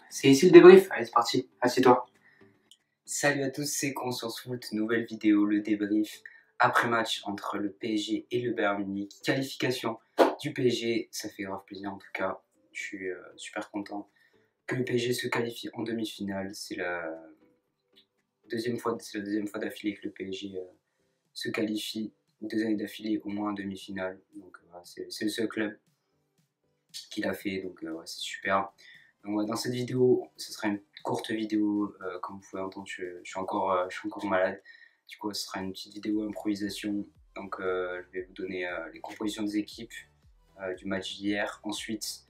C'est ici le débrief, allez c'est parti, assieds-toi. Salut à tous, c'est Conscience Foot, nouvelle vidéo, le débrief après-match entre le PSG et le Bayern Munich. Qualification du PSG, ça fait grave plaisir en tout cas, je suis super content que le PSG se qualifie en demi-finale. C'est la deuxième fois d'affilée que le PSG se qualifie, 2 années d'affilée au moins en demi-finale, donc voilà, c'est le seul club qui l'a fait, donc ouais, c'est super. Donc, dans cette vidéo, ce sera une courte vidéo, comme vous pouvez entendre, je suis encore malade. Du coup, ce sera une petite vidéo improvisation. Donc, je vais vous donner les compositions des équipes du match d'hier. Ensuite,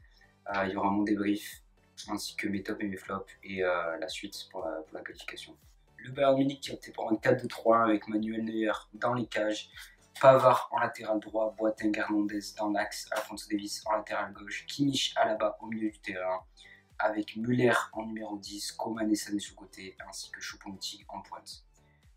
il y aura mon débrief, ainsi que mes tops et mes flops, et la suite pour la qualification. Le Bayern Munich qui a opté pour un 4-2-3-1 avec Manuel Neuer dans les cages, Pavard en latéral droit, Boateng Hernandez dans l'axe, Alphonso Davies en latéral gauche, Kimmich Alaba au milieu du terrain, avec Müller en numéro 10, Coman et Sané sur le côté, ainsi que Choupo-Moting en pointe.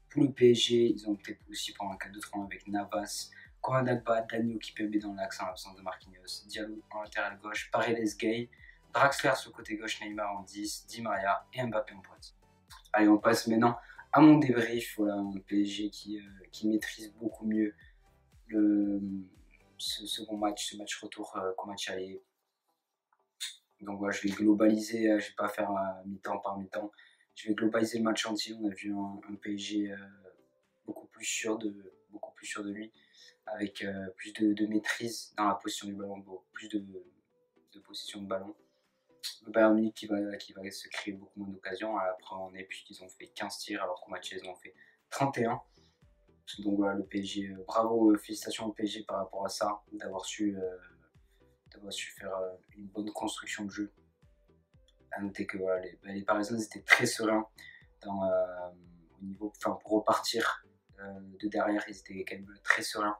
Pour le PSG, ils ont opté aussi pour un 4-2-3-1 avec Navas, Konrad Agba, Danilo Kimpembe dans l'axe en l'absence de Marquinhos, Diallo en latéral gauche, Paredes Gay, Draxler sur le côté gauche, Neymar en 10, Di Maria et Mbappé en pointe. Allez, on passe maintenant à mon débrief. Voilà, un PSG qui maîtrise beaucoup mieux ce second match, ce match retour qu'au match aller. Donc voilà, je vais globaliser, je vais pas faire mi-temps par mi-temps. Je vais globaliser le match entier. On a vu un PSG beaucoup plus sûr de lui, avec plus de maîtrise dans la position du ballon, plus de possession de ballon. Le Bayern Munich qui va se créer beaucoup moins d'occasions. Après, on est puisqu'ils ont fait 15 tirs alors qu'au match ils ont fait 31. Donc voilà, le PSG, bravo, félicitations au PSG par rapport à ça, d'avoir su faire une bonne construction de jeu. À noter que voilà, les Parisiens étaient très sereins au niveau, pour repartir de derrière, ils étaient quand même très sereins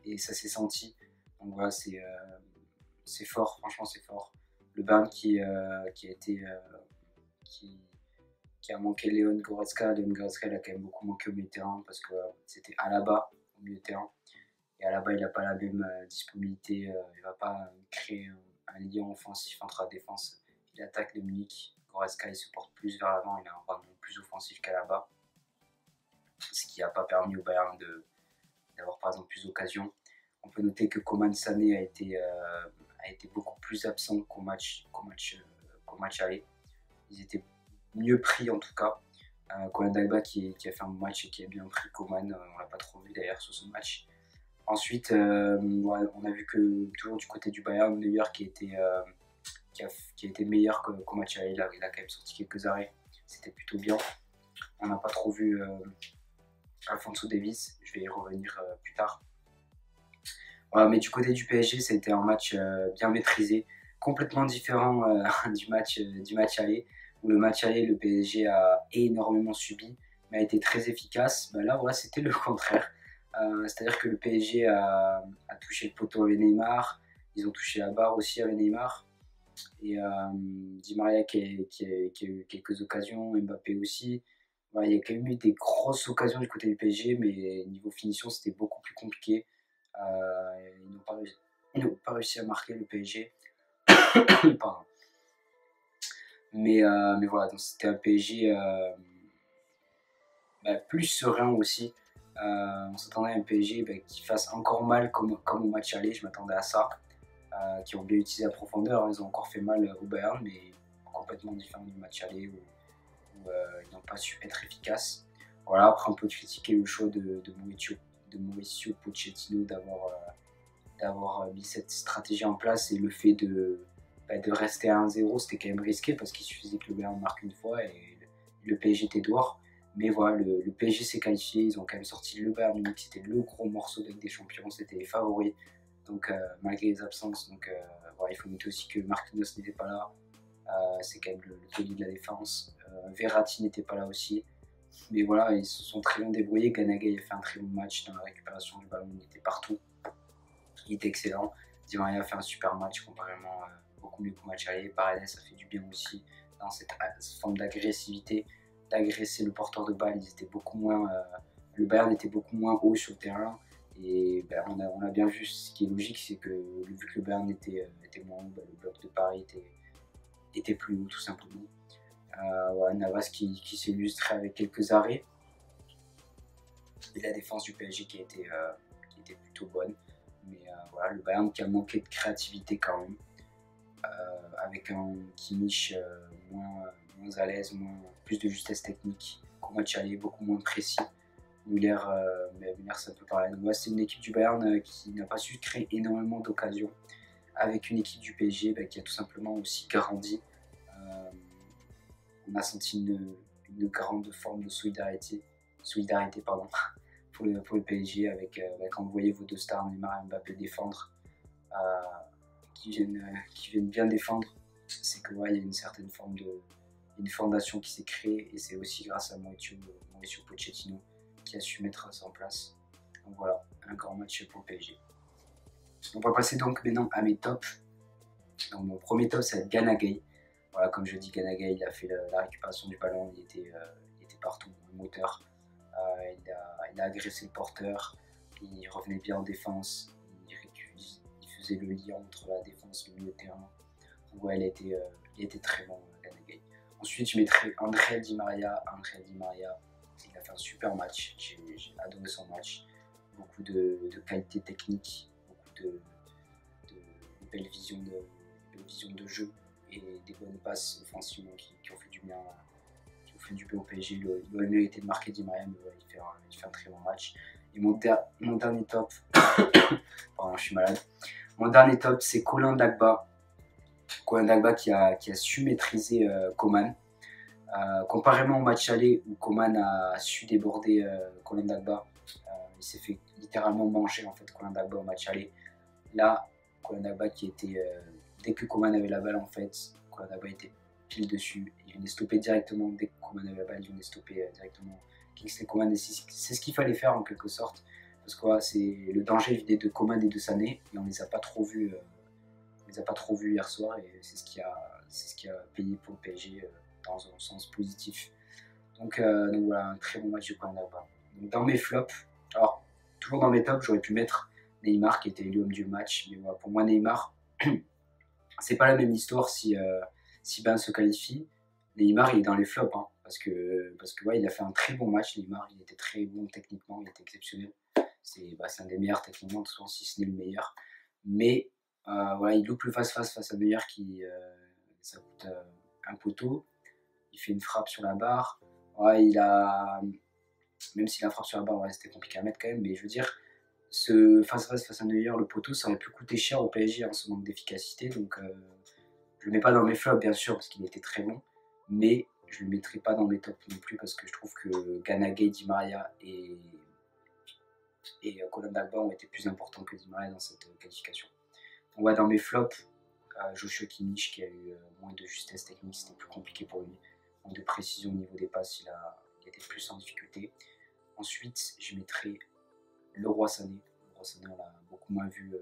et ça s'est senti. Donc voilà, c'est fort, franchement c'est fort. Le Bayern qui a manqué Leon Goretzka. Leon Goretzka, il a quand même beaucoup manqué au milieu de terrain parce que c'était Alaba au milieu de terrain. Et Alaba, il n'a pas la même disponibilité. Il ne va pas créer un lien offensif entre la défense et l'attaque de Munich. Goretzka, il se porte plus vers l'avant. Il a un rendement plus offensif qu'Alaba. Ce qui n'a pas permis au Bayern d'avoir par exemple plus d'occasions. On peut noter que Coman Sané a été beaucoup plus absent qu'au match aller. Ils étaient mieux pris en tout cas. Konrad Agba qui a fait un match et qui a bien pris Coman, on l'a pas trop vu d'ailleurs sur ce match. Ensuite, on a vu que toujours du côté du Bayern, Neuer qui a été meilleur qu'au match aller, il a quand même sorti quelques arrêts, c'était plutôt bien. On n'a pas trop vu Alphonso Davies, je vais y revenir plus tard. Voilà, mais du côté du PSG, ça a été un match bien maîtrisé, complètement différent du match aller, où le match aller, le PSG a énormément subi, mais a été très efficace. Ben là, voilà, c'était le contraire. C'est-à-dire que le PSG a touché le poteau avec Neymar, ils ont touché la barre aussi avec Neymar, et Di Maria qui a eu quelques occasions, Mbappé aussi. Voilà, il y a quand même eu des grosses occasions du côté du PSG, mais niveau finition, c'était beaucoup plus compliqué. Ils n'ont pas réussi à marquer le PSG. Pardon. Mais voilà, donc c'était un PSG plus serein aussi. On s'attendait à un PSG qui fasse encore mal comme au match aller, je m'attendais à ça. Qui ont bien utilisé la profondeur, hein, ils ont encore fait mal au Bayern, mais complètement différent du match aller où ils n'ont pas su être efficaces. Voilà, après on peut critiquer le choix de Mauricio Pochettino d'avoir mis cette stratégie en place, et le fait de rester à 1-0, c'était quand même risqué parce qu'il suffisait que le Bayern marque une fois et le PSG était dehors. Mais voilà, le PSG s'est qualifié, ils ont quand même sorti le Bayern Munich, c'était le gros morceau de Ligue des Champions, c'était les favoris. Donc malgré les absences, voilà, il faut noter aussi que Marquinhos n'était pas là. C'est quand même le taulier de la défense. Verratti n'était pas là aussi. Mais voilà, ils se sont très bien débrouillés. Ganaguay a fait un très bon match dans la récupération du ballon, il était partout. Il était excellent. Di Maria a fait un super match, comparément beaucoup mieux qu'au match aller. Paredes a fait du bien aussi dans cette forme d'agressivité d'agresser le porteur de balle. Ils étaient beaucoup moins, le Bayern était beaucoup moins haut sur le terrain. Et ben, on a bien vu, ce qui est logique, c'est que vu que le Bayern était moins haut, ben, le bloc de Paris était plus haut tout simplement. Voilà, Navas qui s'est illustré avec quelques arrêts. Et la défense du PSG qui était plutôt bonne. Mais voilà, le Bayern qui a manqué de créativité quand même. Avec un Kimmich moins à l'aise, plus de justesse technique. Koulibaly beaucoup moins précis. Müller, c'est un peu pareil. Donc, c'est une équipe du Bayern qui n'a pas su créer énormément d'occasions. Avec une équipe du PSG qui a tout simplement aussi grandi. On a senti une grande forme de solidarité pour le PSG avec quand vous voyez vos deux stars, Neymar et Mbappé, défendre, qui viennent bien défendre, c'est que il y a une certaine forme une fondation qui s'est créée, et c'est aussi grâce à Mauricio Pochettino qui a su mettre ça en place. Donc voilà, un grand match pour le PSG. On va passer donc maintenant à mes tops. Donc mon premier top, ça va être Gana Gueye. Voilà, comme je dis, Gana Gueye, il a fait la récupération du ballon, il était partout, un moteur. Il a agressé le porteur, il revenait bien en défense, il faisait le lien entre la défense et le milieu de terrain. Donc ouais, il était très bon, Gana Gueye. Ensuite, je mettrai Angel Di Maria. Il a fait un super match, j'ai adoré son match. Beaucoup de qualité technique, beaucoup de belles visions de jeu et des bonnes passes offensivement qui ont fait du bien. Au PSG, il aurait mérité de marquer Di Maria, mais il fait un très bon match. Et mon dernier top, pardon, je suis malade. Mon dernier top, c'est Colin Dagba. Colin Dagba qui a su maîtriser Coman. Comparément au match aller où Coman a su déborder Colin Dagba, il s'est fait littéralement manger en fait Colin Dagba au match aller. Là, Colin Dagba qui était dès que Coman avait la balle en fait, Colin Dagba était pile dessus, il venait stopper directement dès que Coman avait la balle, il venait stopper directement Kingsley Coman, et c'est ce qu'il fallait faire en quelque sorte, parce que le danger venait de Coman et de Sané, et on les a pas trop vus hier soir, et c'est ce qui a payé pour le PSG dans un sens positif. Donc voilà, un très bon match de Colin Dagba. Donc dans mes flops, alors toujours dans mes tops, j'aurais pu mettre Neymar qui était l'homme du match, mais voilà, pour moi Neymar, c'est pas la même histoire si Bayern se qualifie. Neymar il est dans les flops, hein, parce que ouais, il a fait un très bon match. Neymar, il était très bon techniquement, il était exceptionnel. C'est un des meilleurs techniquement, de toute façon, si ce n'est le meilleur. Mais voilà, il loupe le face à Neuer qui ça coûte un poteau. Il fait une frappe sur la barre. Ouais, même si la frappe sur la barre, ouais, c'était compliqué à mettre quand même, mais je veux dire, ce face à Neuer, le poteau, ça aurait pu coûter cher au PSG, hein, ce manque d'efficacité. Donc je le mets pas dans mes flops, bien sûr, parce qu'il était très bon, mais je le mettrai pas dans mes tops non plus, parce que je trouve que Gana Gueye, Di Maria et Colin Dagba ont été plus importants que Di Maria dans cette qualification. Donc ouais, dans mes flops, Joshua Kimmich qui a eu moins de justesse technique, c'était plus compliqué pour lui, moins de précision au niveau des passes, il était plus en difficulté. Ensuite, je mettrai Leroy Sané. Leroy Sané, on l'a beaucoup moins vu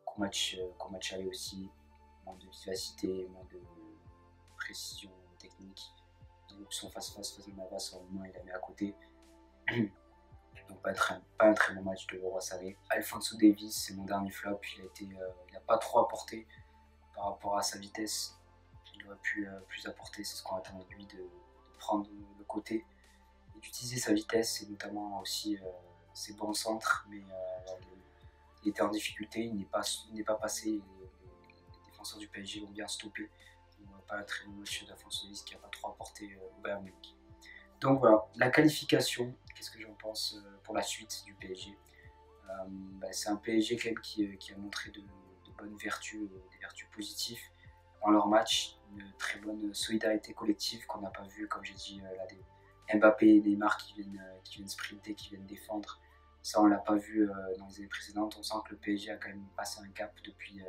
qu'au match aller aussi. Moins de vivacité, moins de précision technique. Donc son face à Navas, au moins il la met à côté. Donc pas un très bon match de Leroy Sané. Alphonso Davies, c'est mon dernier flop. Il n'a pas trop apporté par rapport à sa vitesse. Il aurait pu plus apporter, c'est ce qu'on attend de lui, de prendre le côté et d'utiliser sa vitesse, et notamment aussi ses bons centres, mais il était en difficulté, il n'est pas passé, les défenseurs du PSG l'ont bien stoppé. Donc, pas un très bon match d'Alphonso Davies qui n'a pas trop apporté au Bayern Munich. Donc voilà, la qualification, qu'est-ce que j'en pense pour la suite du PSG? C'est un PSG quand même qui a montré de bonnes vertus, des vertus positives dans leur match, une très bonne solidarité collective qu'on n'a pas vu, comme j'ai dit, là, des Mbappé et Neymar qui viennent sprinter, qui viennent défendre. Ça, on l'a pas vu dans les années précédentes. On sent que le PSG a quand même passé un cap depuis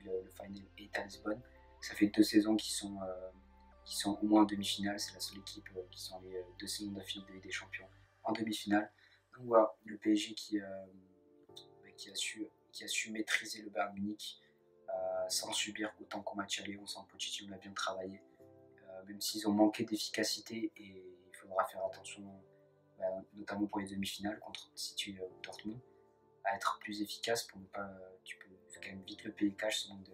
le Final 8 à Lisbonne. Ça fait 2 saisons qui sont au moins en demi-finale. C'est la seule équipe qui sont allées 2 saisons d'affilée de Ligue des Champions en demi-finale. Donc voilà, le PSG qui a su maîtriser le Bayern Munich sans subir autant qu'au match aller. On sent que Pochettino l'a bien travaillé, même s'ils ont manqué d'efficacité et faudra faire attention, notamment pour les demi-finales contre City ou Dortmund, à être plus efficace pour ne pas. Tu peux quand même vite le payer cash, ce manque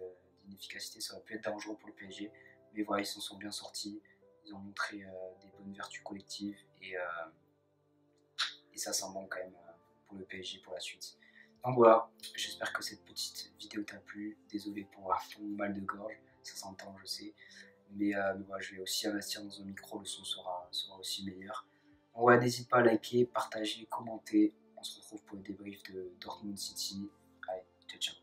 d'inefficacité, ça aurait pu être dangereux pour le PSG. Mais voilà, ils s'en sont bien sortis, ils ont montré des bonnes vertus collectives et ça sent bon quand même pour le PSG pour la suite. Donc voilà, j'espère que cette petite vidéo t'a plu. Désolé pour mon mal de gorge, ça s'entend, je sais. Mais voilà, je vais aussi investir dans un micro, le son sera aussi meilleur. Donc voilà, n'hésite pas à liker, partager, commenter. On se retrouve pour le débrief de Dortmund City. Allez, ciao ciao.